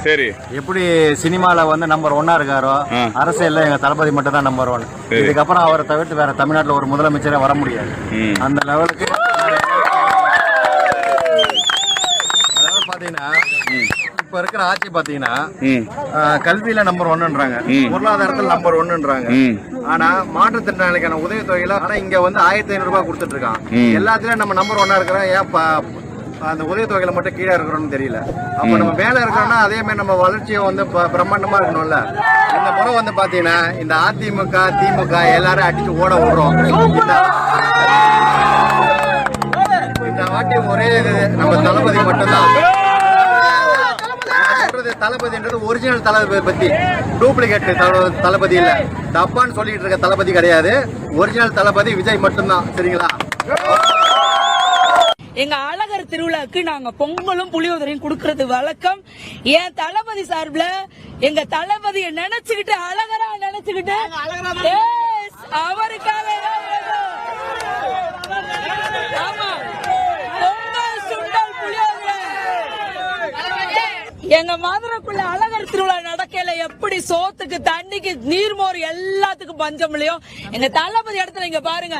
சரி. எப்படி சினிமால வந்து நம்பர் 1 இருக்காரோ அரசியல்ல எங்க தளபதி மட்டும் தான் நம்பர் 1. இதுக்கப்புறம் அவரை தவிர்த்து வேற தமிழ்நாட்டுல ஒரு முதலமைச்சரே வர முடியாது. அந்த லெவலுக்கு அதாவது பாத்தீங்கன்னா இப்ப இருக்கிற ஆட்சி பாத்தீங்கன்னா கல்வியில நம்பர் 1ன்றாங்க, பொருளாதாரத்துல நம்பர் 1ன்றாங்க. ஆனா மாற்றுத்திறனாளிக்கான உதவித்தொகையில ஆனா இங்க வந்து 1500 ரூபாய் கொடுத்துட்டு இருக்கான். எல்லாத்துலயும் நம்ம நம்பர் 1 இருக்கிறோம், ஏன் அந்த உதவித்தொகையில மட்டும் கீழே இருக்கிறோம்னு தெரியல. அப்ப நம்ம மேல இருக்கிறோம்னா அதே மாதிரி நம்ம வளர்ச்சியை வந்து பிரம்மாண்டமா இருக்கணும்ல. இந்த முறை வந்து பாத்தீங்கன்னா இந்த அதிமுக திமுக எல்லாரும் அடிச்சு ஓட விடுறோம். இந்த வாட்டி ஒரே நம்ம தளபதி மட்டும்தான். தளபதின்றது ஒரிஜினல் தளபதி, டூப்ளிகேட் தளபதி இல்ல. தப்பான்னு சொல்லிட்டு இருக்க தளபதி கிடையாது. ஒரிஜினல் தளபதி விஜய் மட்டும்தான். சரிங்களா? எங்க அழகர் திருவிழாக்கு நாங்க பொங்கலும் புளியோதரையும் கொடுக்கறது வழக்கம். என் தளபதி சார்பில் எங்க தளபதியை நினைச்சுக்கிட்டு அழகரா நினைச்சுக்கிட்டு அவருக்காக எங்க மதுரைக்குள்ள அழகர் திருவிழா நடக்கல எப்படி சோத்துக்கு தண்ணிக்கு நீர்மோர் எல்லாத்துக்கும் பஞ்சம் இல்லையோ எங்க தளபதி இடத்துல இங்க பாருங்க.